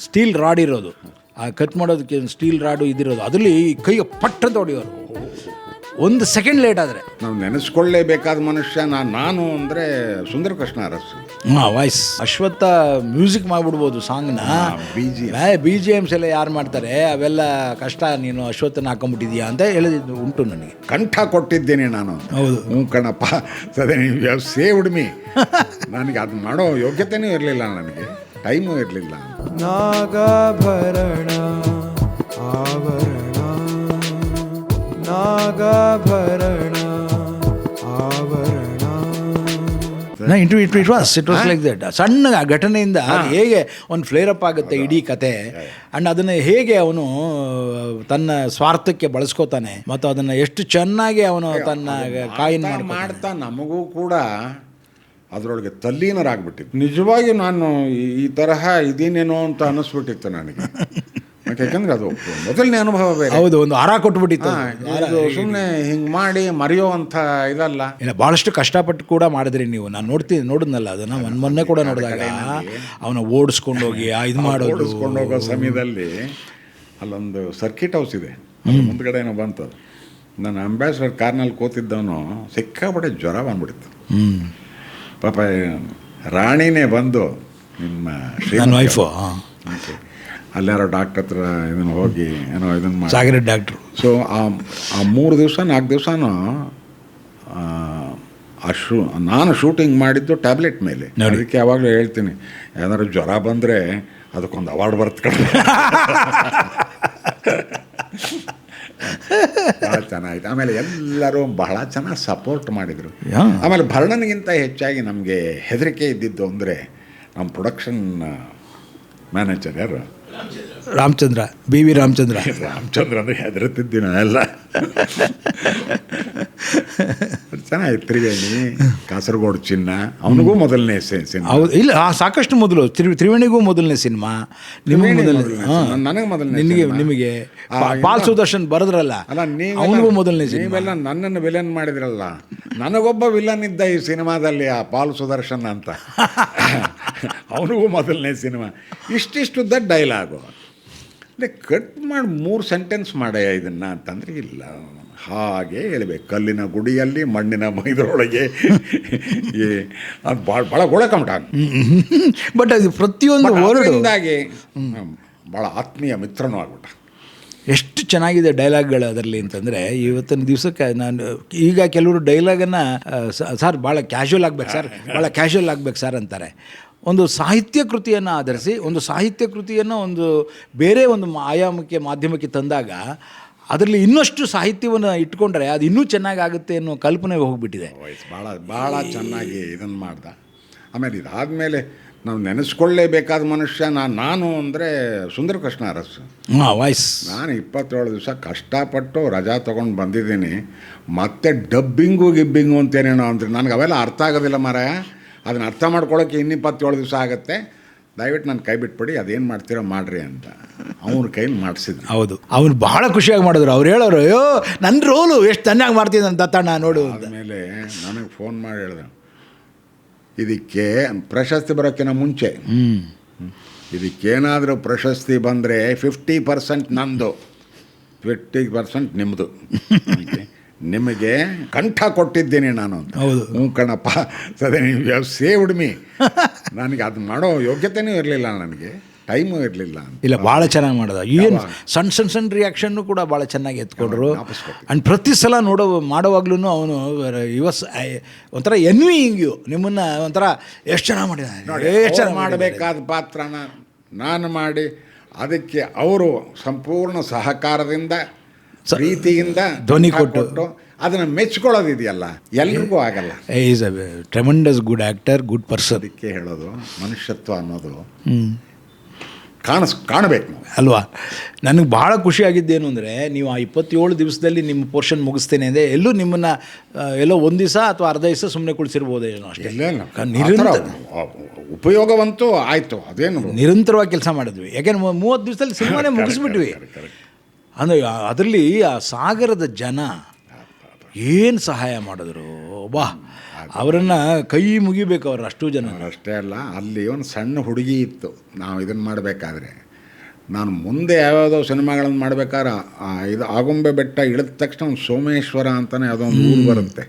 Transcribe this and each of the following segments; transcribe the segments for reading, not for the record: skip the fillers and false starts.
Steel rod ಇರೋದು, ಆ cut ಮಾಡೋದಕ್ಕೆ ಸ್ಟೀಲ್ ರಾಡು ಇದಿರೋದು, ಅದರಲ್ಲಿ ಕೈಗೆ ಪಟ್ ಅಂತ ಹೊಡೆಯೋರು. 1 ಸೆಕೆಂಡ್ ಲೇಟ್ ಆದರೆ ನಾವು ನೆನೆಸ್ಕೊಳ್ಳೇಬೇಕಾದ ಮನುಷ್ಯ ನಾನು ಅಂದರೆ ಸುಂದರ ಕೃಷ್ಣ ಅರಸು. ವಾಯ್ಸ್ ಅಶ್ವತ್ಥ ಮ್ಯೂಸಿಕ್ ಮಾಡಿಬಿಡ್ಬೋದು ಸಾಂಗ್ನ. ಬಿ ಜಿ ಎಮ್ಸ್ ಎಲ್ಲ ಯಾರು ಮಾಡ್ತಾರೆ, ಅವೆಲ್ಲ ಕಷ್ಟ. ನೀನು ಅಶ್ವತ್ಥನ ಹಾಕೊಂಡ್ಬಿಟ್ಟಿದ್ಯಾ ಅಂತ ಹೇಳಿದ್ದು ಉಂಟು ನನಗೆ. ಕಂಠ ಕೊಟ್ಟಿದ್ದೇನೆ ನಾನು. ಹೌದು, ಹ್ಞೂ ಕಣಪ್ಪ, ಸದೇ ನೀವು ಸೇವ್ಡ್ ಮೀ. ನನಗೆ ಅದು ಮಾಡೋ ಯೋಗ್ಯತೆಯೂ ಇರಲಿಲ್ಲ, ನನಗೆ ಟೈಮು ಇರಲಿಲ್ಲ. ನಾಗಾಭರಣ ಆವರಣ, ನಾಗಾಭರಣ ಆವರಣ. It was like that. ಸಣ್ಣ ಘಟನೆಯಿಂದ ಹೇಗೆ ಒಂದು ಫ್ಲೇರ್ ಅಪ್ ಆಗುತ್ತೆ ಇಡೀ ಕತೆ. ಅಂಡ್ ಅದನ್ನು ಹೇಗೆ ಅವನು ತನ್ನ ಸ್ವಾರ್ಥಕ್ಕೆ ಬಳಸ್ಕೋತಾನೆ ಮತ್ತು ಅದನ್ನು ಎಷ್ಟು ಚೆನ್ನಾಗಿ ಅವನು ತನ್ನ ಕಾಯಿನ್ ಮಾಡ್ತಾ ನಮಗೂ ಕೂಡ ಅದರೊಳಗೆ ತಲ್ಲೀನರಾಗ್ಬಿಟ್ಟಿತ್ತು. ನಿಜವಾಗಿ ನಾನು ಈ ತರಹ ಇದೇನೇನೋ ಅಂತ ಅನ್ನಿಸ್ಬಿಟ್ಟಿತ್ತು ನನಗೆ. ಯಾಕೆಂದ್ರೆ ಅದು ಮೊದಲನೇ ಅನುಭವ ಬೇರೆ. ಹೌದು, ಒಂದು ಹಾರ ಕೊಟ್ಬಿಟ್ಟಿತ್ತು. ಸುಮ್ಮನೆ ಹಿಂಗೆ ಮಾಡಿ ಮರೆಯೋ ಅಂತ ಇದಲ್ಲ. ಇಲ್ಲ, ಭಾಳಷ್ಟು ಕಷ್ಟಪಟ್ಟು ಕೂಡ ಮಾಡಿದ್ರಿ ನೀವು. ನಾನು ನೋಡಿದ್ನಲ್ಲ ಅದನ್ನು, ಮೊನ್ನೆ ಕೂಡ ನೋಡಿದಾಗ ಅವನ ಓಡಿಸ್ಕೊಂಡೋಗಿ ಇದು ಮಾಡೋದು. ಓಡಿಸ್ಕೊಂಡೋಗೋ ಸಮಯದಲ್ಲಿ ಅಲ್ಲೊಂದು ಸರ್ಕಿಟ್ ಹೌಸ್ ಇದೆ, ಮುಂದ್ಗಡೆನೋ ಬಂತು. ನಾನು ಅಂಬಾಸಿಡರ್ ಕಾರ್ನಲ್ಲಿ ಕೂತಿದ್ದವನು ಸಿಕ್ಕಾಪಟ್ಟೆ ಜ್ವರ ಬಂದ್ಬಿಡ್ತು. ಪಾಪ ರಾಣಿನೇ ಬಂದು ನಿಮ್ಮ ವೈಫು ಅಲ್ಲಾರೋ ಡಾಕ್ಟ್ರ್ ಹತ್ರ ಇದನ್ನು ಹೋಗಿ ಏನೋ ಇದನ್ನು ಮಾಡಿ ಸಾಗರ ಡಾಕ್ಟ್ರು. ಸೊ ಆ 3 ದಿವಸ 4 ದಿವಸನೂ ನಾನು ಶೂಟಿಂಗ್ ಮಾಡಿದ್ದು ಟ್ಯಾಬ್ಲೆಟ್ ಮೇಲೆ. ಅದಕ್ಕೆ ಯಾವಾಗಲೂ ಹೇಳ್ತೀನಿ, ಏನಾದ್ರು ಜ್ವರ ಬಂದರೆ ಅದಕ್ಕೊಂದು ಅವಾರ್ಡ್ ಬರ್ತ್ಕೊಂಡು. ಭಾಳ ಚೆನ್ನಾಗಿತ್ತು. ಆಮೇಲೆ ಎಲ್ಲರೂ ಬಹಳ ಚೆನ್ನಾಗಿ ಸಪೋರ್ಟ್ ಮಾಡಿದರು. ಆಮೇಲೆ ಭರಣನಿಗಿಂತ ಹೆಚ್ಚಾಗಿ ನಮಗೆ ಹೆದರಿಕೆ ಇದ್ದಿದ್ದು ಅಂದರೆ ನಮ್ಮ ಪ್ರೊಡಕ್ಷನ್ ಮ್ಯಾನೇಜರ್ ಯಾರು, ರಾಮಚಂದ್ರ, BV ರಾಮಚಂದ್ರ ಅಂದರೆ ಹೆದರುತ್ತಿದ್ದೀನಿ ಎಲ್ಲ. ಚೆನ್ನಾಗಿತ್ತು. ತ್ರಿವೇಣಿ, ಕಾಸರಗೋಡು ಚಿನ್ನ, ಅವನಿಗೂ ಮೊದಲನೇ ಸಿನಿಮಾ. ಹೌದು, ಇಲ್ಲ ಸಾಕಷ್ಟು ಮೊದಲು. ತ್ರಿವೇಣಿಗೂ ಮೊದಲನೇ ಸಿನಿಮಾ, ನಿಮಗೆ ನನಗೆ ಮೊದಲನೇ, ನಿಮಗೆ ಪಾಲ್ ಸುದರ್ಶನ್ ಬರೆದ್ರಲ್ಲ, ಅವನಿಗೂ ಮೊದಲನೇ ಸಿನಿಮಾ. ನೀವೆಲ್ಲ ನನ್ನನ್ನು ವಿಲನ್ ಮಾಡಿದ್ರಲ್ಲ, ನನಗೊಬ್ಬ ವಿಲನ್ ಇದ್ದ ಈ ಸಿನಿಮಾದಲ್ಲಿ, ಆ ಪಾಲ್ ಸುದರ್ಶನ್ ಅಂತ. ಅವನಿಗೂ ಮೊದಲನೇ ಸಿನಿಮಾ. ಇಷ್ಟಿಷ್ಟುದ್ದ ಡೈಲಾಗು ಕಟ್ ಮಾಡಿ 3 ಸೆಂಟೆನ್ಸ್ ಮಾಡಯ್ಯ ಇದನ್ನು ಅಂತಂದರೆ ಇಲ್ಲ, ಹಾಗೆ ಹೇಳಬೇಕು. ಕಲ್ಲಿನ ಗುಡಿಯಲ್ಲಿ ಮಣ್ಣಿನ ಮೈದರೊಳಗೆ ಅದು ಭಾಳ ಗೋಳಕಂಟ. ಬಟ್ ಅದು ಪ್ರತಿಯೊಂದು ವರ್ಡ್ದಾಗಿ ಭಾಳ ಆತ್ಮೀಯ ಮಿತ್ರನೂ ಆಗ್ಬಿಟ್ಟ. ಎಷ್ಟು ಚೆನ್ನಾಗಿದೆ ಡೈಲಾಗ್ಗಳು ಅದರಲ್ಲಿ ಅಂತಂದರೆ, ಇವತ್ತಿನ ದಿವಸಕ್ಕೆ ನಾನು ಈಗ ಕೆಲವರು ಡೈಲಾಗನ್ನು ಸರ್ ಭಾಳ ಕ್ಯಾಶುವಲ್ ಆಗ್ಬೇಕು ಸರ್, ಭಾಳ ಕ್ಯಾಶುವಲ್ ಆಗ್ಬೇಕು ಸರ್ ಅಂತಾರೆ. ಒಂದು ಸಾಹಿತ್ಯ ಕೃತಿಯನ್ನು ಆಧರಿಸಿ ಒಂದು ಸಾಹಿತ್ಯ ಕೃತಿಯನ್ನು ಒಂದು ಬೇರೆ ಒಂದು ಆಯಾಮಕ್ಕೆ, ಮಾಧ್ಯಮಕ್ಕೆ ತಂದಾಗ ಅದರಲ್ಲಿ ಇನ್ನಷ್ಟು ಸಾಹಿತ್ಯವನ್ನು ಇಟ್ಕೊಂಡ್ರೆ ಅದು ಇನ್ನೂ ಚೆನ್ನಾಗಾಗುತ್ತೆ ಅನ್ನೋ ಕಲ್ಪನೆ ಹೋಗಿಬಿಟ್ಟಿದೆ. ಭಾಳ ಚೆನ್ನಾಗಿ ಇದನ್ನು ಮಾಡ್ದ. ಆಮೇಲೆ ಇದಾದಮೇಲೆ ನಾವು ನೆನೆಸ್ಕೊಳ್ಳೇಬೇಕಾದ ಮನುಷ್ಯ ನಾನು ಅಂದರೆ ಸುಂದರ ಕೃಷ್ಣ ಅರಸು. ವಾಯ್ಸ್ ನಾನು 27 ದಿವಸ ಕಷ್ಟಪಟ್ಟು ರಜಾ ತೊಗೊಂಡು ಬಂದಿದ್ದೀನಿ. ಮತ್ತೆ ಡಬ್ಬಿಂಗು ಗಿಬ್ಬಿಂಗು ಅಂತೇನೇನೋ ಅಂದರೆ ನನಗೆ ಅವೆಲ್ಲ ಅರ್ಥ ಆಗೋದಿಲ್ಲ ಮಾರಾಯ. ಅದನ್ನು ಅರ್ಥ ಮಾಡ್ಕೊಳ್ಳೋಕ್ಕೆ 27 ದಿವಸ ಆಗುತ್ತೆ. ದಯವಿಟ್ಟು ನಾನು ಕೈ ಬಿಟ್ಬಿಡಿ, ಅದೇನು ಮಾಡ್ತೀರೋ ಮಾಡಿರಿ ಅಂತ ಅವ್ರ ಕೈಲಿ ಮಾಡಿಸಿದ್ರು. ಹೌದು, ಅವ್ನು ಭಾಳ ಖುಷಿಯಾಗಿ ಮಾಡಿದ್ರು. ಅವ್ರು ಹೇಳೋರು, ಅಯ್ಯೋ ನನ್ನ ರೋಲು ಎಷ್ಟು ಚೆನ್ನಾಗಿ ಮಾಡ್ತೀನಿ ಅಂತ ದತ್ತಣ್ಣ ನೋಡು. ಆದಮೇಲೆ ನನಗೆ ಫೋನ್ ಮಾಡಿ ಹೇಳಿದೆ, ಇದಕ್ಕೆ ಪ್ರಶಸ್ತಿ ಬರೋಕ್ಕಿಂತ ಮುಂಚೆ ಇದಕ್ಕೇನಾದರೂ ಪ್ರಶಸ್ತಿ ಬಂದರೆ 50% ನಂದು, 50% ನಿಮ್ಮದು. ನಿಮಗೆ ಕಂಠ ಕೊಟ್ಟಿದ್ದೇನೆ ನಾನು ಅಂತ. ಹೌದು, ಹ್ಞೂ ಕಣಪ್ಪ, ಸದೇ ನೀವು ಸೇವ್ಡ್ ಮೀ. ನನಗೆ ಅದು ಮಾಡೋ ಯೋಗ್ಯತೆಯೂ ಇರಲಿಲ್ಲ, ನನಗೆ ಟೈಮು ಇರಲಿಲ್ಲ. ಇಲ್ಲ, ಭಾಳ ಚೆನ್ನಾಗಿ ಮಾಡೋದು. ಏನು ಸಣ್ಣ ರಿಯಾಕ್ಷನ್ನು ಕೂಡ ಭಾಳ ಚೆನ್ನಾಗಿ ಎತ್ಕೊಂಡ್ರು. ಆ್ಯಂಡ್ ಪ್ರತಿ ಸಲ ಮಾಡೋವಾಗ್ಲೂ ಅವನು ಒಂಥರ ಎನ್ವಿಯಿಂಗ್ ಯು, ನಿಮ್ಮನ್ನು ಒಂಥರ ಎಷ್ಟು ಚೆನ್ನಾಗಿ ಮಾಡಿದ್ದಾರೆ. ಎಷ್ಟು ಚೆನ್ನಾಗಿ ಮಾಡಬೇಕಾದ ಪಾತ್ರನ ನಾನು ಮಾಡಿ, ಅದಕ್ಕೆ ಅವರು ಸಂಪೂರ್ಣ ಸಹಕಾರದಿಂದ, ಪ್ರೀತಿಯಿಂದ ಧ್ವನಿ ಕೊಟ್ಟು ಅದನ್ನು ಮೆಚ್ಕೊಳ್ಳೋದಿದೆಯಲ್ಲ, ಎಲ್ರಿಗೂ ಆಗಲ್ಲ. Is a tremendous good actor, good person. ಅದಕ್ಕೆ ಹೇಳೋದು ಮನುಷ್ಯತ್ವ ಅನ್ನೋದು ಕಾಣಬೇಕು ನಾವು, ಅಲ್ವಾ? ನನಗೆ ಭಾಳ ಖುಷಿಯಾಗಿದ್ದೇನು ಅಂದರೆ, ನೀವು ಆ 27 ದಿವಸದಲ್ಲಿ ನಿಮ್ಮ ಪೋರ್ಷನ್ ಮುಗಿಸ್ತೇನೆ ಅಂದರೆ ಎಲ್ಲೂ ನಿಮ್ಮನ್ನು ಎಲ್ಲೋ ಒಂದು ದಿವಸ ಅಥವಾ ಅರ್ಧ ದಿವಸ ಸುಮ್ಮನೆ ಕುಳಿಸಿರ್ಬೋದೇನೋ ಅಷ್ಟೇ. ಉಪಯೋಗವಂತೂ ಆಯಿತು. ಅದೇನು ನಿರಂತರವಾಗಿ ಕೆಲಸ ಮಾಡಿದ್ವಿ. ಯಾಕೆಂದ್ರೆ 30 ದಿವಸದಲ್ಲಿ ಸಿನಿಮಾನೇ ಮುಗಿಸ್ಬಿಟ್ವಿ. ಅಂದರೆ ಅದರಲ್ಲಿ ಆ ಸಾಗರದ ಜನ ಏನು ಸಹಾಯ ಮಾಡಿದ್ರು, ಬಾ ಅವರನ್ನು ಕೈ ಮುಗಿಬೇಕು, ಅವರು ಅಷ್ಟು ಜನ. ಅಷ್ಟೇ ಅಲ್ಲ, ಅಲ್ಲಿ ಒಂದು ಸಣ್ಣ ಹುಡುಗಿ ಇತ್ತು ನಾವು ಇದನ್ನು ಮಾಡಬೇಕಾದ್ರೆ. ನಾನು ಮುಂದೆ ಯಾವ್ಯಾವುದೋ ಸಿನಿಮಾಗಳನ್ನು ಮಾಡ್ಬೇಕಾದ್ರೆ ಇದು ಆಗುಂಬೆ ಬೆಟ್ಟ ಇಳಿದ ತಕ್ಷಣ ಒಂದು ಸೋಮೇಶ್ವರ ಅಂತಲೇ ಯಾವುದೋ ಒಂದು ಊರು ಬರುತ್ತೆ,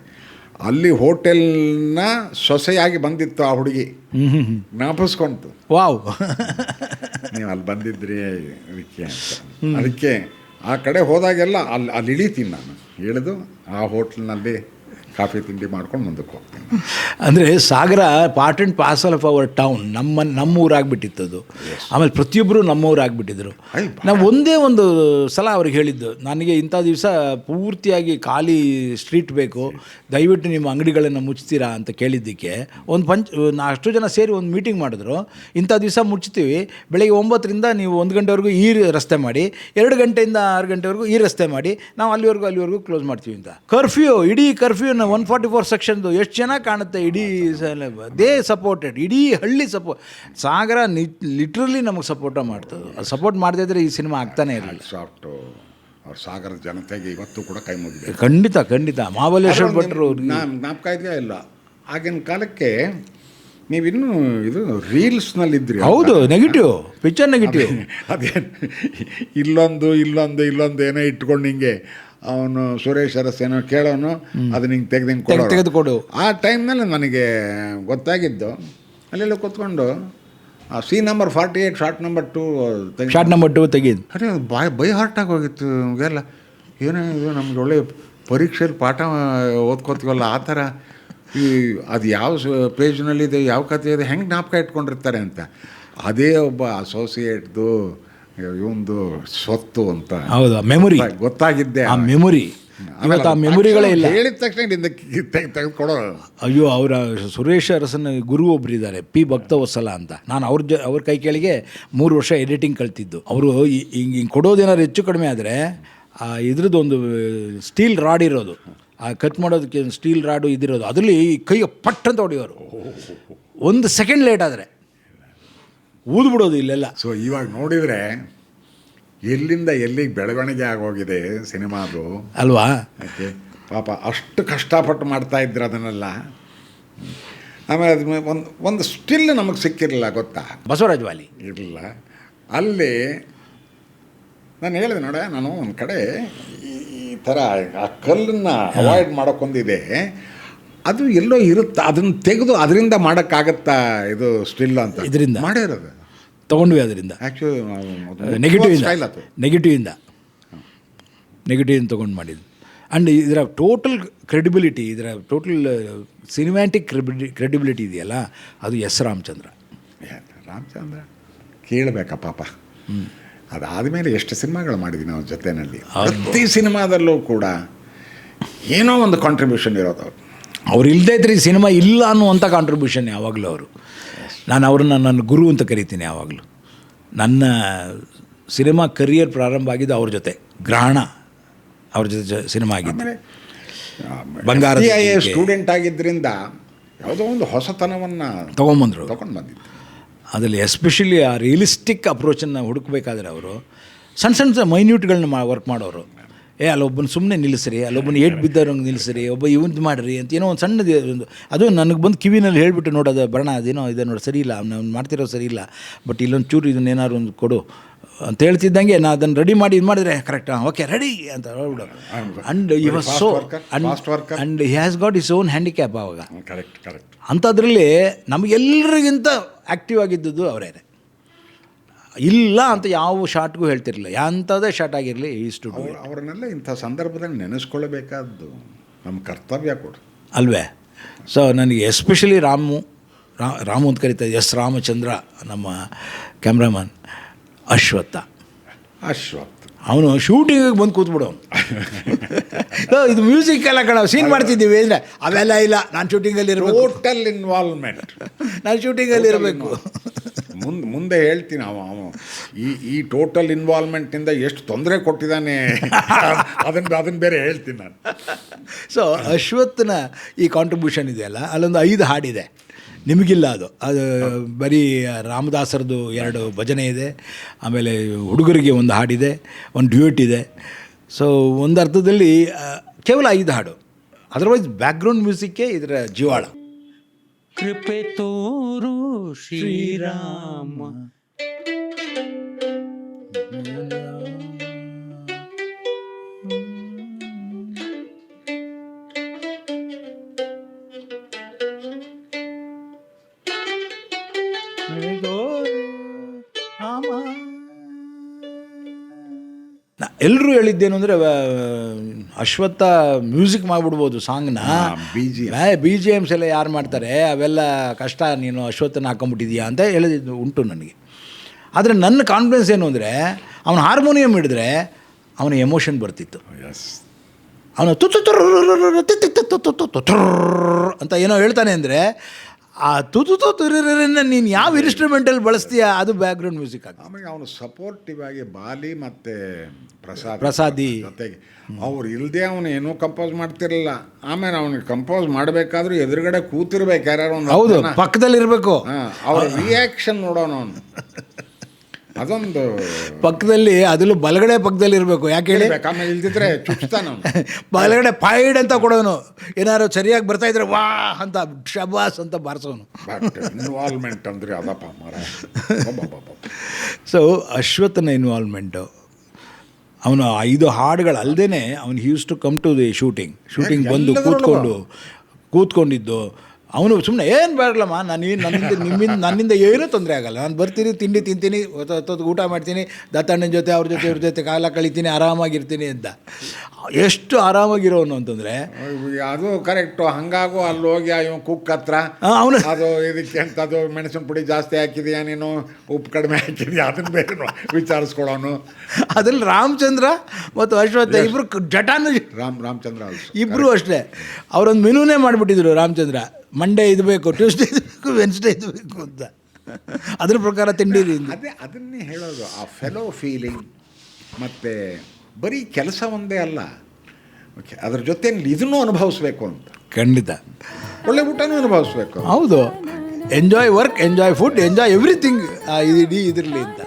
ಅಲ್ಲಿ ಹೋಟೆಲ್ನ ಸೊಸೆಯಾಗಿ ಬಂದಿತ್ತು ಆ ಹುಡುಗಿ, ಜ್ಞಾಪಿಸ್ಕೊಂತು. ವಾವ್. ನೀವು ಅಲ್ಲಿ ಬಂದಿದ್ರಿ ಅದಕ್ಕೆ ಅಂತ. ಅದಕ್ಕೆ ಆ ಕಡೆ ಹೋದಾಗೆಲ್ಲ ಅಲ್ಲಿ ಇಳಿತೀನಿ ನಾನು, ಇಳಿದು ಆ ಹೋಟ್ಲ್ನಲ್ಲಿ ಕಾಫಿ ತಿಂಡಿ ಮಾಡ್ಕೊಂಡು ಮುಂದಕ್ಕೆ ಹೋಗ್ತೀನಿ. ಅಂದರೆ Sagar part and parcel of our town, ನಮ್ಮ ಊರಾಗ್ಬಿಟ್ಟಿತ್ತು ಅದು. ಆಮೇಲೆ ಪ್ರತಿಯೊಬ್ಬರು ನಮ್ಮೂರಾಗ್ಬಿಟ್ಟಿದ್ರು. ನಾವು ಒಂದೇ ಒಂದು ಸಲ ಅವ್ರಿಗೆ ಹೇಳಿದ್ದು, ನನಗೆ ಇಂಥ ದಿವಸ ಪೂರ್ತಿಯಾಗಿ ಖಾಲಿ ಸ್ಟ್ರೀಟ್ ಬೇಕು, ದಯವಿಟ್ಟು ನಿಮ್ಮ ಅಂಗಡಿಗಳನ್ನು ಮುಚ್ತೀರಾ ಅಂತ ಕೇಳಿದ್ದಕ್ಕೆ ಅಷ್ಟು ಜನ ಸೇರಿ ಒಂದು ಮೀಟಿಂಗ್ ಮಾಡಿದ್ರು. ಇಂಥ ದಿವಸ ಮುಚ್ತೀವಿ, ಬೆಳಗ್ಗೆ 9ರಿಂದ ನೀವು 1 ಗಂಟೆವರೆಗೂ ಈ ರಸ್ತೆ ಮಾಡಿ, 2 ಗಂಟೆಯಿಂದ 6 ಗಂಟೆವರೆಗೂ ಈ ರಸ್ತೆ ಮಾಡಿ, ನಾವು ಅಲ್ಲಿವರೆಗೂ ಕ್ಲೋಸ್ ಮಾಡ್ತೀವಿ ಅಂತ. ಕರ್ಫ್ಯೂ, ಇಡೀ ಕರ್ಫ್ಯೂನ 144 ಸೆಕ್ಷನ್ದು ಎಷ್ಟು ಚೆನ್ನಾಗಿ ಕಾಣುತ್ತೆ. ಇಡೀ ದೇ ಸಪೋರ್ಟೆಡ್, ಇಡೀ ಹಳ್ಳಿ ಸಾಗರ ಲಿಟ್ರಲಿ ನಮಗೆ ಸಪೋರ್ಟ ಮಾಡ್ತದೆ. ಅದು ಸಪೋರ್ಟ್ ಮಾಡದೇ ಇದ್ರೆ ಈ ಸಿನಿಮಾ ಆಗ್ತಾನೆ ಇರಲಿಲ್ಲ. ಸಾಫ್ಟು ಅವ್ರ ಸಾಗರದ ಜನತೆಗೆ ಇವತ್ತು ಕೂಡ ಕೈ ಮುಗಿದೆ. ಖಂಡಿತ ಮಹಾಬಲೇಶ್ವರ ಭಟ್ರು ಜ್ಞಾಪಕ ಇದೆಯಾ ಇಲ್ಲ, ಆಗಿನ ಕಾಲಕ್ಕೆ ನೀವಿನ್ನೂ ಇದು ರೀಲ್ಸ್ನಲ್ಲಿದ್ರಿ. ಹೌದು, ನೆಗೆಟಿವ್ ಪಿಕ್ಚರ್, ನೆಗೆಟಿವ್. ಅದೇ ಇಲ್ಲೊಂದು ಏನೋ ಇಟ್ಕೊಂಡು ಹಿಂಗೆ ಅವನು ಸುರೇಶ್ ಅರಸ್ ಏನೋ ಕೇಳೋನು, ಅದನ್ನ ಹಿಂಗೆ ತೆಗೆದುಕೊಡು. ಆ ಟೈಮ್ನಲ್ಲಿ ನನಗೆ ಗೊತ್ತಾಗಿದ್ದು, ಅಲ್ಲೆಲ್ಲ ಕೂತ್ಕೊಂಡು ಸಿ ನಂಬರ್ 48 ಶಾರ್ಟ್ ನಂಬರ್ 2 ತೆಗೆದು ಅದೇ ಬೈ ಹಾರ್ಟಾಗಿ ಹೋಗಿತ್ತು ನಮಗೆಲ್ಲ. ಏನೋ ಇದು ನಮ್ಗೆ ಒಳ್ಳೆ ಪರೀಕ್ಷೆಯಲ್ಲಿ ಪಾಠ ಓದ್ಕೋತೀವಲ್ಲ ಆ ಥರ. ಅದು ಯಾವ ಪೇಜ್ನಲ್ಲಿದೆ, ಯಾವ ಕಥೆ ಇದೆ, ಹೆಂಗೆ ಜ್ಞಾಪಕ ಇಟ್ಕೊಂಡಿರ್ತಾರೆ ಅಂತ. ಅದೇ ಒಬ್ಬ ಅಸೋಸಿಯೇಟ್ದು ಇವಂದು ಸ್ವತ್ತು ಅಂತ. ಹೌದು, ಮೆಮೊರಿ ಗೊತ್ತಾಗಿದ್ದೆ. ಆ ಮೆಮೊರಿ ಇವತ್ತು ಆ ಮೆಮೊರಿಗಳೇ ಇಲ್ಲ. ಹೇಳಿದ ತಕ್ಷಣ ತೆಗೆದುಕೊಡೋ. ಅಯ್ಯೋ, ಅವರ ಸುರೇಶ್ ಅರಸನ ಗುರು ಒಬ್ಬರಿದ್ದಾರೆ, ಪಿ ಭಕ್ತವತ್ಸಲ ಅಂತ. ನಾನು ಅವ್ರ ಕೈ ಕೆಳಗೆ 3 ವರ್ಷ ಎಡಿಟಿಂಗ್ ಕಲ್ತಿದ್ದು. ಅವರು ಹಿಂಗೆ ಕೊಡೋದೇನಾದ್ರು ಹೆಚ್ಚು ಕಡಿಮೆ ಆದರೆ ಇದ್ರದ್ದು ಒಂದು ಸ್ಟೀಲ್ ರಾಡ್ ಇರೋದು, ಆ ಕಟ್ ಮಾಡೋದಕ್ಕೆ ಸ್ಟೀಲ್ ರಾಡು ಇದಿರೋದು, ಅದರಲ್ಲಿ ಕೈಗೆ ಪಟ್ ಅಂತ ಹೊಡೆಯೋರು. 1 ಸೆಕೆಂಡ್ ಲೇಟ್ ಆದರೆ ಊದ್ಬಿಡೋದು ಇಲ್ಲೆಲ್ಲ. ಸೊ ಇವಾಗ ನೋಡಿದರೆ ಎಲ್ಲಿಂದ ಎಲ್ಲಿಗೆ ಬೆಳವಣಿಗೆ ಆಗೋಗಿದೆ ಸಿನಿಮಾದು ಅಲ್ವಾ? ಓಕೆ, ಪಾಪ ಅಷ್ಟು ಕಷ್ಟಪಟ್ಟು ಮಾಡ್ತಾ ಇದ್ರು ಅದನ್ನೆಲ್ಲ. ಆಮೇಲೆ ಅದು ಒಂದು ಸ್ಟಿಲ್ ನಮಗೆ ಸಿಕ್ಕಿರಲಿಲ್ಲ, ಗೊತ್ತಾ? ಬಸವರಾಜ್ ವಾಲಿ ಇರಲಿಲ್ಲ ಅಲ್ಲಿ. ನಾನು ಹೇಳಿದೆ ನೋಡ, ನಾನು ಒಂದು ಕಡೆ ಈ ಥರ ಆ ಕಲ್ಲನ್ನು ಅವಾಯ್ಡ್ ಮಾಡೋಕ್ಕೊಂದಿದೆ, ಅದು ಎಲ್ಲೋ ಇರುತ್ತೆ, ಅದನ್ನು ತೆಗೆದು ಅದರಿಂದ ಮಾಡೋಕ್ಕಾಗತ್ತಾ ಇದು ಸ್ಟಿಲ್ ಅಂತ ಇದರಿಂದ ಮಾಡಿರೋದು ತೊಗೊಂಡ್ವಿ. ಅದರಿಂದ ಆ್ಯಕ್ಚುಲಿ ನೆಗೆಟಿವಿಂದ ತೊಗೊಂಡು ಮಾಡಿದ್ದು. ಆ್ಯಂಡ್ ಇದರ ಟೋಟಲ್ ಕ್ರೆಡಿಬಿಲಿಟಿ, ಇದರ ಟೋಟಲ್ ಸಿನಿಮ್ಯಾಟಿಕ್ ಕ್ರೆಡಿಬಿಲಿಟಿ ಇದೆಯಲ್ಲ, ಅದು ಎಸ್ ರಾಮಚಂದ್ರ ಕೇಳಬೇಕಾ ಪಾಪ. ಅದಾದಮೇಲೆ ಎಷ್ಟು ಸಿನಿಮಾಗಳು ಮಾಡಿದ್ವಿ ನಾವು ಜೊತೆಯಲ್ಲಿ. ಪ್ರತಿ ಸಿನಿಮಾದಲ್ಲೂ ಕೂಡ ಏನೋ ಒಂದು ಕಾಂಟ್ರಿಬ್ಯೂಷನ್ ಇರೋದು. ಅವ್ರು ಇಲ್ಲದೇ ಇದ್ರೆ ಈ ಸಿನಿಮಾ ಇಲ್ಲ ಅನ್ನುವಂಥ ಕಾಂಟ್ರಿಬ್ಯೂಷನ್ ಯಾವಾಗಲೂ ಅವರು. ನಾನು ಅವ್ರನ್ನ ನನ್ನ ಗುರು ಅಂತ ಕರಿತೀನಿ ಯಾವಾಗಲೂ. ನನ್ನ ಸಿನಿಮಾ ಕರಿಯರ್ ಪ್ರಾರಂಭ ಆಗಿದ್ದು ಅವ್ರ ಜೊತೆ, ಗ್ರಹಣ ಅವ್ರ ಜೊತೆ ಸಿನಿಮಾ ಆಗಿದ್ದು. ಬಂಗಾರ ಸ್ಟೂಡೆಂಟ್ ಆಗಿದ್ದರಿಂದ ಯಾವುದೋ ಒಂದು ಹೊಸತನವನ್ನು ತೊಗೊಂಡು ಬಂದಿದ್ದು. ಅದರಲ್ಲಿ ಎಸ್ಪೆಷಲಿ ಆ ರಿಯಲಿಸ್ಟಿಕ್ ಅಪ್ರೋಚನ್ನು ಹುಡುಕಬೇಕಾದ್ರೆ ಅವರು ಸಣ್ಣ ಮೈನ್ಯೂಟ್ಗಳನ್ನ ವರ್ಕ್ ಮಾಡೋರು. ಅಲ್ಲೊಬ್ಬನ ಸುಮ್ಮನೆ ನಿಲ್ಲಿಸ್ರಿ, ಅಲ್ಲೊಬ್ಬನ ಏಟ್ ಬಿದ್ದವ್ರಂಗೆ ನಿಲ್ಲಿಸ್ರಿ, ಒಬ್ಬ ಇವಂದು ಮಾಡಿರಿ ಅಂತ ಏನೋ ಒಂದು ಸಣ್ಣದು ಅದು ನನಗೆ ಬಂದು ಕಿವಿನಲ್ಲಿ ಹೇಳಿಬಿಟ್ಟು, ನೋಡೋದು ಬರೋಣ, ಅದೇನೋ ಇದೆ ನೋಡಿ, ಸರಿ ಇಲ್ಲ, ನಾನು ಮಾಡ್ತಿರೋ ಸರಿ ಇಲ್ಲ, ಬಟ್ ಇಲ್ಲೊಂದು ಚೂರು ಇದನ್ನೇನಾದ್ರು ಒಂದು ಕೊಡು ಅಂತ ಹೇಳ್ತಿದ್ದಂಗೆ ನಾನು ಅದನ್ನು ರೆಡಿ ಮಾಡಿ ಇದು ಮಾಡಿದ್ರೆ ಕರೆಕ್ಟ್, ಓಕೆ ರೆಡಿ ಅಂತ ಹೇಳ್ಬಿಡೋರು. ಆ್ಯಂಡ್ ಈ was so and he has got is own handicap ಆವಾಗ. ಕರೆಕ್ಟ್. ಅಂಥದ್ರಲ್ಲಿ ನಮಗೆಲ್ಲರಿಗಿಂತ ಆ್ಯಕ್ಟಿವ್ ಆಗಿದ್ದದ್ದು ಅವರೇ. ಇಲ್ಲ ಅಂತ ಯಾವ ಶಾಟ್ಗೂ ಹೇಳ್ತಿರಲಿಲ್ಲ, ಎಂಥದೇ ಶಾಟ್ ಆಗಿರಲಿ ಇಷ್ಟು. ಅವರನ್ನೆಲ್ಲ ಇಂಥ ಸಂದರ್ಭದಲ್ಲಿ ನೆನೆಸ್ಕೊಳ್ಳಬೇಕಾದ್ದು ನಮ್ಮ ಕರ್ತವ್ಯ ಕೂಡ ಅಲ್ವೇ? ಸೊ ನನಗೆ ಎಸ್ಪೆಷಲಿ ರಾಮು ಅಂತ ಕರಿತಾ ಎಸ್ ರಾಮಚಂದ್ರ, ನಮ್ಮ ಕ್ಯಾಮ್ರಾಮನ್ ಅಶ್ವತ್ಥ, ಅವನು ಶೂಟಿಂಗಿಗೆ ಬಂದು ಕೂತ್ಬಿಡೋನು. ಇದು ಮ್ಯೂಸಿಕ್ ಎಲ್ಲ ಕಣ ಸೀನ್ ಮಾಡ್ತಿದ್ದೀವಿ ಅಂದರೆ ಅವೆಲ್ಲ ಇಲ್ಲ, ನಾನು ಶೂಟಿಂಗಲ್ಲಿ ಇರಬೇಕು, ಟೋಟಲ್ ಇನ್ವಾಲ್ವ್ಮೆಂಟ್, ನಾನು ಶೂಟಿಂಗಲ್ಲಿ ಇರಬೇಕು. ಮುಂದೆ ಹೇಳ್ತೀನಿ ಈ ಟೋಟಲ್ ಇನ್ವಾಲ್ವ್ಮೆಂಟಿಂದ ಎಷ್ಟು ತೊಂದರೆ ಕೊಟ್ಟಿದ್ದಾನೆ ಅದನ್ನು ಬೇರೆ ಹೇಳ್ತೀನಿ ನಾನು. ಸೊ ಅಶ್ವತ್ಥನ ಈ ಕಾಂಟ್ರಿಬ್ಯೂಷನ್ ಇದೆಯಲ್ಲ, ಅಲ್ಲೊಂದು 5 ಹಾಡಿದೆ, ನಿಮಗಿಲ್ಲ ಅದು ಬರೀ ರಾಮದಾಸರದು 2 ಭಜನೆ ಇದೆ, ಆಮೇಲೆ ಹುಡುಗರಿಗೆ ಒಂದು ಹಾಡಿದೆ, ಒಂದು ಡ್ಯೂಯೆಟ್ ಇದೆ. ಸೊ ಒಂದು ಅರ್ಥದಲ್ಲಿ ಕೇವಲ 5 ಹಾಡು, ಅದರ್ವೈಸ್ ಬ್ಯಾಕ್ಗ್ರೌಂಡ್ ಮ್ಯೂಸಿಕ್ಕೇ ಇದರ ಜೀವಾಳ. ಕೃಪೆ ತೋರು ಶ್ರೀರಾಮ, ಎಲ್ಲರೂ ಹೇಳಿದ್ದೇನು ಅಂದರೆ ಅಶ್ವತ್ಥ ಮ್ಯೂಸಿಕ್ ಮಾಡಿಬಿಡ್ಬೋದು ಸಾಂಗ್ನ, ಬಿ ಜಿ ಎಮ್ಸ್ ಎಲ್ಲ ಯಾರು ಮಾಡ್ತಾರೆ ಅವೆಲ್ಲ ಕಷ್ಟ, ನೀನು ಅಶ್ವತ್ಥನ ಹಾಕೊಂಬಿಟ್ಟಿದೀಯಾ ಅಂತ ಹೇಳಿದ್ದು ಉಂಟು ನನಗೆ. ಆದರೆ ನನ್ನ ಕಾನ್ಫಿಡೆನ್ಸ್ ಏನು ಅಂದರೆ ಅವನು ಹಾರ್ಮೋನಿಯಂ ಹಿಡಿದ್ರೆ ಅವನ ಎಮೋಷನ್ ಬರ್ತಿತ್ತು. ಅವನು ಅಂತ ಏನೋ ಹೇಳ್ತಾನೆ ಅಂದರೆ ಆ ತುತುತುರಿನ ನೀನು ಯಾವ ಇನ್ಸ್ಟ್ರೂಮೆಂಟಲ್ಲಿ ಬಳಸ್ತೀಯ ಅದು ಬ್ಯಾಕ್ಗ್ರೌಂಡ್ ಮ್ಯೂಸಿಕ್ ಆಗ. ಆಮೇಲೆ ಅವನು ಸಪೋರ್ಟಿವ್ ಆಗಿ ಬಾಲಿ ಮತ್ತು ಪ್ರಸಾದಿ ಜೊತೆಗೆ ಅವ್ರು ಇಲ್ಲದೆ ಅವನು ಏನೂ ಕಂಪೋಸ್ ಮಾಡ್ತಿರಲಿಲ್ಲ. ಆಮೇಲೆ ಅವನಿಗೆ ಕಂಪೋಸ್ ಮಾಡಬೇಕಾದ್ರೂ ಎದುರುಗಡೆ ಕೂತಿರ್ಬೇಕು ಯಾರು ಒಂದು. ಹೌದು, ಪಕ್ಕದಲ್ಲಿರಬೇಕು. ಅವ್ರ ರಿಯಾಕ್ಷನ್ ನೋಡೋಣ ಅವನು. ಅದೊಂದು ಪಕ್ಕದಲ್ಲಿ, ಅದರಲ್ಲೂ ಬಲಗಡೆ ಪಕ್ಕದಲ್ಲಿ ಇರಬೇಕು. ಯಾಕೆ ಹೇಳಿ, ಆಮೇಲೆ ಇಲ್ದಿದ್ರೆ ಚುಚ್ತಾನ ಬಲಗಡೆ ಪೈಡ್ ಅಂತ ಕೊಡೋನು, ಏನಾದ್ರು ಸರಿಯಾಗಿ ಬರ್ತಾ ಇದ್ರೆ ವಾ ಅಂತ ಶಬಾಸ್ ಅಂತ ಬಾರಿಸೋನು. ಬಟ್ ಇನ್ವಾಲ್ವ್ಮೆಂಟ್ ಅಂದರೆ ಅದಪ್ಪ ಮರ. ಸೊ ಅಶ್ವತ್ಥನ ಇನ್ವಾಲ್ವ್ಮೆಂಟು, ಅವನು 5 ಹಾಡುಗಳು ಅಲ್ಲದೇ ಅವನು use to come to the shooting ಬಂದು ಕೂತ್ಕೊಂಡಿದ್ದು. ಅವನು ಸುಮ್ಮನೆ ಏನು ಬರಲಮ್ಮ, ನನ್ನಿಂದ ಏನೂ ತೊಂದರೆ ಆಗಲ್ಲ, ನಾನು ಬರ್ತೀನಿ, ತಿಂಡಿ ತಿಂತೀನಿ, ಹೊತ್ತು ಊಟ ಮಾಡ್ತೀನಿ, ದತ್ತಣ್ಣನ ಜೊತೆ ಇವ್ರ ಜೊತೆ ಕಾಲ ಕಳಿತೀನಿ, ಆರಾಮಾಗಿರ್ತೀನಿ ಅಂತ. ಎಷ್ಟು ಆರಾಮಾಗಿರೋನು ಅಂತಂದರೆ ಅದು ಕರೆಕ್ಟು. ಹಂಗಾಗು ಅಲ್ಲಿ ಹೋಗಿ ಇವ್ ಕುಕ್ ಹತ್ರ ಅವನು ಅದು ಇದಕ್ಕೆ ಅಂತ ಅದು ಮೆಣಸಿನ ಪುಡಿ ಜಾಸ್ತಿ ಹಾಕಿದೆಯಾ, ನೀನು ಉಪ್ಪು ಕಡಿಮೆ ಹಾಕಿದೆಯಾ, ಅದನ್ನು ಬೇರೆ ವಿಚಾರಿಸ್ಕೊಳೋನು. ಅದ್ರಲ್ಲಿ ರಾಮಚಂದ್ರ ಮತ್ತು ಅಶ್ವತ್ಥ ಇಬ್ಬರು ಜಟಾನು ರಾಮಚಂದ್ರ ಇಬ್ಬರು ಅಷ್ಟೇ. ಅವರೊಂದು ಮೆನುನೇ ಮಾಡಿಬಿಟ್ಟಿದ್ರು. ರಾಮಚಂದ್ರ ಮಂಡೇ ಇದು ಬೇಕು, ಟ್ಯೂಸ್ಡೇ ಇದು ಬೇಕು, ವೆನ್ಸ್ಡೇ ಇದು ಬೇಕು ಅಂತ, ಅದ್ರ ಪ್ರಕಾರ ತಿಂಡಿ. ಅದನ್ನೇ ಹೇಳೋದು, ಆ ಫೆಲೋ ಫೀಲಿಂಗ್. ಮತ್ತು ಬರೀ ಕೆಲಸ ಒಂದೇ ಅಲ್ಲ, ಅದ್ರ ಜೊತೆ ಇದನ್ನೂ ಅನುಭವಿಸ್ಬೇಕು ಅಂತ. ಖಂಡಿತ ಒಳ್ಳೆ ಊಟನೂ ಅನುಭವಿಸ್ಬೇಕು. ಹೌದು, enjoy work, enjoy food, enjoy everything ಇಡೀ ಇದರಲ್ಲಿ ಅಂತ.